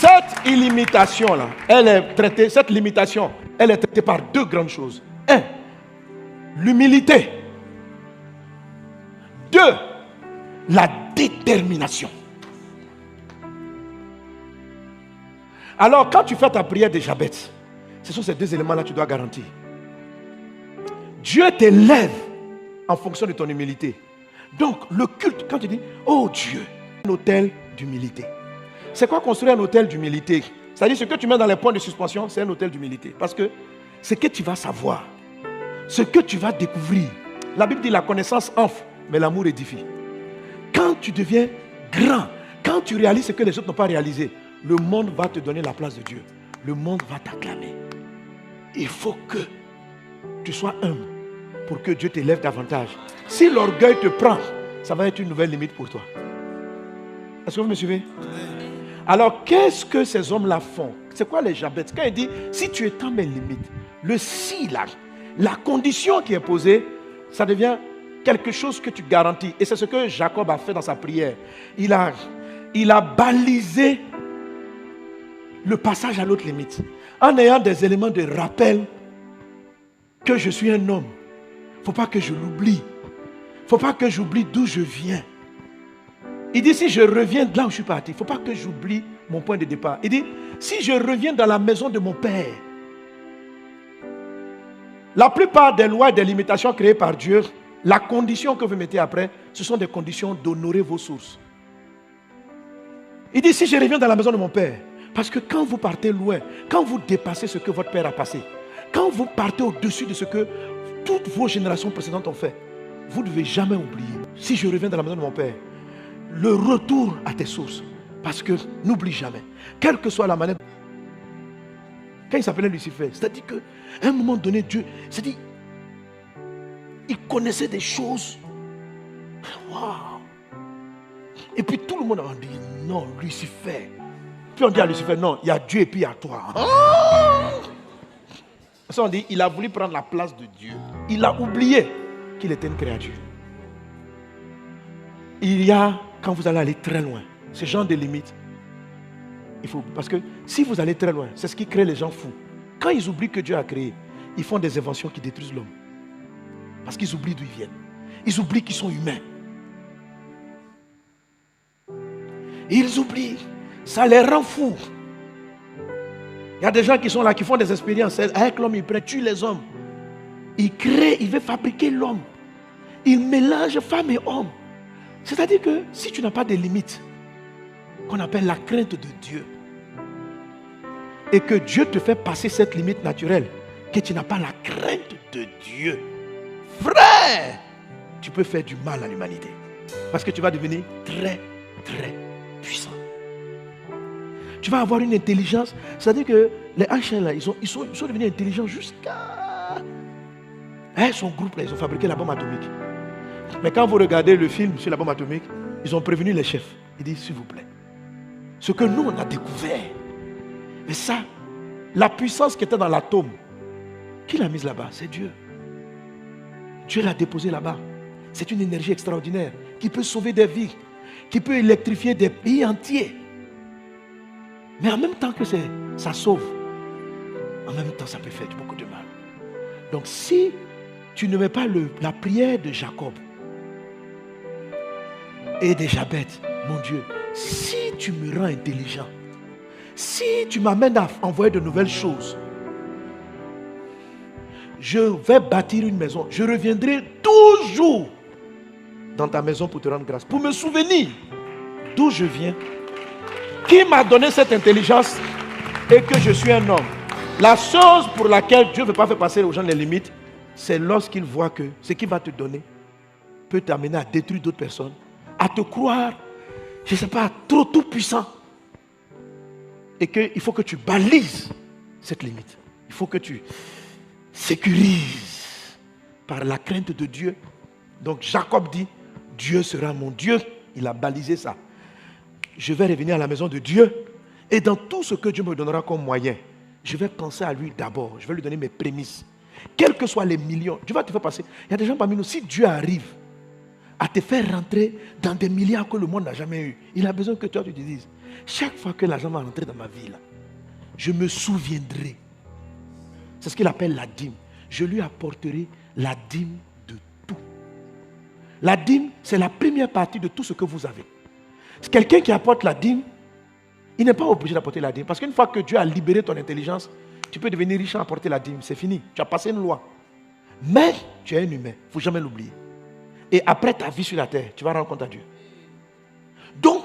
Cette illimitation-là, cette limitation, elle est traitée par deux grandes choses. Un, l'humilité. Deux, la détermination. Alors, quand tu fais ta prière de Jabez, ce sont ces deux éléments-là que tu dois garantir. Dieu t'élève en fonction de ton humilité. Donc, le culte, quand tu dis, oh Dieu, un autel d'humilité. C'est quoi construire un autel d'humilité? C'est-à-dire, ce que tu mets dans les points de suspension, c'est un autel d'humilité. Parce que ce que tu vas savoir, ce que tu vas découvrir, la Bible dit la connaissance enfle, mais l'amour édifie. Quand tu deviens grand, quand tu réalises ce que les autres n'ont pas réalisé, le monde va te donner la place de Dieu. Le monde va t'acclamer. Il faut que tu sois humble pour que Dieu t'élève davantage. Si l'orgueil te prend, ça va être une nouvelle limite pour toi. Est-ce que vous me suivez? Alors, qu'est-ce que ces hommes-là font? C'est quoi les Jabez? Quand il dit, si tu étends mes limites, le si là, la condition qui est posée, ça devient quelque chose que tu garantis. Et c'est ce que Jacob a fait dans sa prière. Il a balisé le passage à l'autre limite en ayant des éléments de rappel que je suis un homme. Il ne faut pas que je l'oublie. Il ne faut pas que j'oublie d'où je viens. Il dit, si je reviens de là où je suis parti, il ne faut pas que j'oublie mon point de départ. Il dit, si je reviens dans la maison de mon père. La plupart des lois et des limitations créées par Dieu, la condition que vous mettez après, ce sont des conditions d'honorer vos sources. Il dit, si je reviens dans la maison de mon père, parce que quand vous partez loin, quand vous dépassez ce que votre père a passé, quand vous partez au-dessus de ce que toutes vos générations précédentes ont fait, vous ne devez jamais oublier. Si je reviens dans la maison de mon père, le retour à tes sources. Parce que n'oublie jamais, quelle que soit la manière. Quand il s'appelait Lucifer, c'est-à-dire qu'à un moment donné, Dieu, c'est-à-dire, il connaissait des choses. Waouh! Et puis tout le monde a dit, non, Lucifer. Puis on dit à Lucifer, non, il y a Dieu et puis il y a toi. Ça on dit, il a voulu prendre la place de Dieu. Il a oublié qu'il était une créature. Il y a, quand vous allez aller très loin, ce genre de limites, il faut, parce que si vous allez très loin, c'est ce qui crée les gens fous. Quand ils oublient que Dieu a créé, ils font des inventions qui détruisent l'homme. Parce qu'ils oublient d'où ils viennent. Ils oublient qu'ils sont humains. Et ils oublient. Ça les rend fous. Il y a des gens qui sont là, qui font des expériences. Avec l'homme, ils tuent les hommes. Ils créent, ils veulent fabriquer l'homme. Ils mélangent femme et homme. C'est-à-dire que si tu n'as pas de limites, qu'on appelle la crainte de Dieu, et que Dieu te fait passer cette limite naturelle, que tu n'as pas la crainte de Dieu, frère, tu peux faire du mal à l'humanité. Parce que tu vas devenir très, très puissant. Tu vas avoir une intelligence. C'est-à-dire que les anciens là, ils sont devenus intelligents jusqu'à... son groupe là, ils ont fabriqué la bombe atomique. Mais quand vous regardez le film sur la bombe atomique, ils ont prévenu les chefs. Ils disent, s'il vous plaît, ce que nous on a découvert, et ça, la puissance qui était dans l'atome, qui l'a mise là-bas? C'est Dieu. Dieu l'a déposé là-bas. C'est une énergie extraordinaire qui peut sauver des vies, qui peut électrifier des pays entiers. Mais en même temps que ça sauve, en même temps ça peut faire beaucoup de mal. Donc si tu ne mets pas la prière de Jacob et de Jabez, mon Dieu, si tu me rends intelligent, si tu m'amènes à envoyer de nouvelles choses, je vais bâtir une maison. Je reviendrai toujours dans ta maison pour te rendre grâce, pour me souvenir d'où je viens, qui m'a donné cette intelligence et que je suis un homme. La chose pour laquelle Dieu ne veut pas faire passer aux gens les limites, c'est lorsqu'il voit que ce qu'il va te donner peut t'amener à détruire d'autres personnes, à te croire, je ne sais pas, trop tout puissant. Et qu'il faut que tu balises cette limite. Il faut que tu sécurises par la crainte de Dieu. Donc Jacob dit, Dieu sera mon Dieu. Il a balisé ça. Je vais revenir à la maison de Dieu. Et dans tout ce que Dieu me donnera comme moyen, je vais penser à lui d'abord. Je vais lui donner mes prémices. Quels que soient les millions, Dieu va te faire passer. Il y a des gens parmi nous, si Dieu arrive à te faire rentrer dans des milliards que le monde n'a jamais eu. Il a besoin que toi tu te dises, chaque fois que l'argent va rentrer dans ma vie, là, je me souviendrai. C'est ce qu'il appelle la dîme. Je lui apporterai la dîme de tout. La dîme, c'est la première partie de tout ce que vous avez. Quelqu'un qui apporte la dîme, il n'est pas obligé d'apporter la dîme. Parce qu'une fois que Dieu a libéré ton intelligence, tu peux devenir riche sans apporter la dîme. C'est fini. Tu as passé une loi. Mais tu es un humain. Il ne faut jamais l'oublier. Et après ta vie sur la terre, tu vas rendre compte à Dieu. Donc,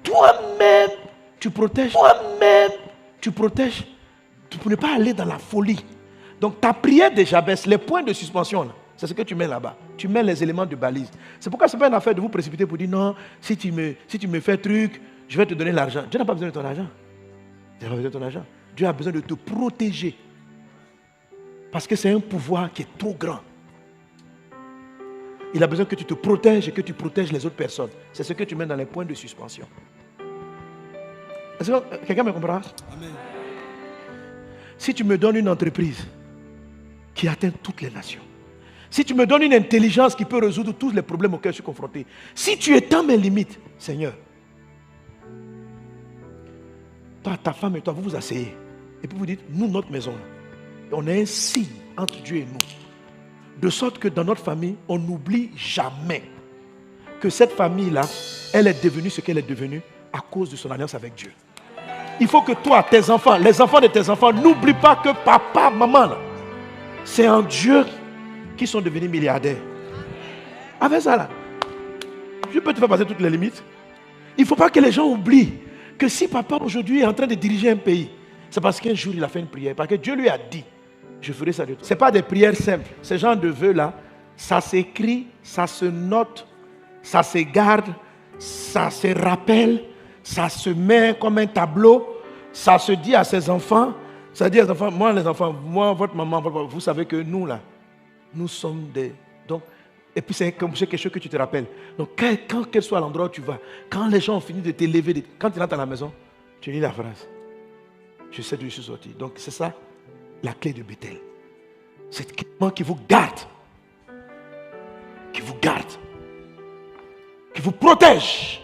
toi-même, tu protèges. Toi-même, tu protèges pour ne pas aller dans la folie. Donc, ta prière de Jabès, les points de suspension, c'est ce que tu mets là-bas. Tu mets les éléments de balise. C'est pourquoi ce n'est pas une affaire de vous précipiter pour dire non, si tu me fais truc, je vais te donner l'argent. Dieu n'a pas besoin de ton argent. Dieu n'a pas besoin de ton argent. Dieu a besoin de te protéger. Parce que c'est un pouvoir qui est trop grand. Il a besoin que tu te protèges et que tu protèges les autres personnes. C'est ce que tu mets dans les points de suspension. Est-ce que quelqu'un me comprend? Amen. Si tu me donnes une entreprise qui atteint toutes les nations, si tu me donnes une intelligence qui peut résoudre tous les problèmes auxquels je suis confronté, si tu étends mes limites, Seigneur, toi, ta femme et toi, vous vous asseyez. Et puis vous dites, nous, notre maison, on a un signe entre Dieu et nous. De sorte que dans notre famille, on n'oublie jamais que cette famille-là, elle est devenue ce qu'elle est devenue à cause de son alliance avec Dieu. Il faut que toi, tes enfants, les enfants de tes enfants, n'oublient pas que papa, maman, là, c'est en Dieu qu'ils sont devenus milliardaires. Avec ça, là, je peux te faire passer toutes les limites. Il ne faut pas que les gens oublient que si papa aujourd'hui est en train de diriger un pays, c'est parce qu'un jour il a fait une prière, parce que Dieu lui a dit, je ferai ça de toi. Ce n'est pas des prières simples. Ce genre de vœux-là, ça s'écrit, ça se note, ça se garde, ça se rappelle, ça se met comme un tableau, ça se dit à ses enfants, ça dit à ses enfants, moi les enfants, moi, votre maman, vous savez que nous là, nous sommes des... Donc, et puis c'est quelque chose que tu te rappelles. Donc quand quel soit l'endroit où tu vas, quand les gens ont fini de t'élever, quand tu rentres à la maison, tu lis la phrase. Je sais d'où je suis sorti. Donc c'est ça, la clé de Bethel. C'est quelqu'un qui vous garde. Qui vous garde. Qui vous protège.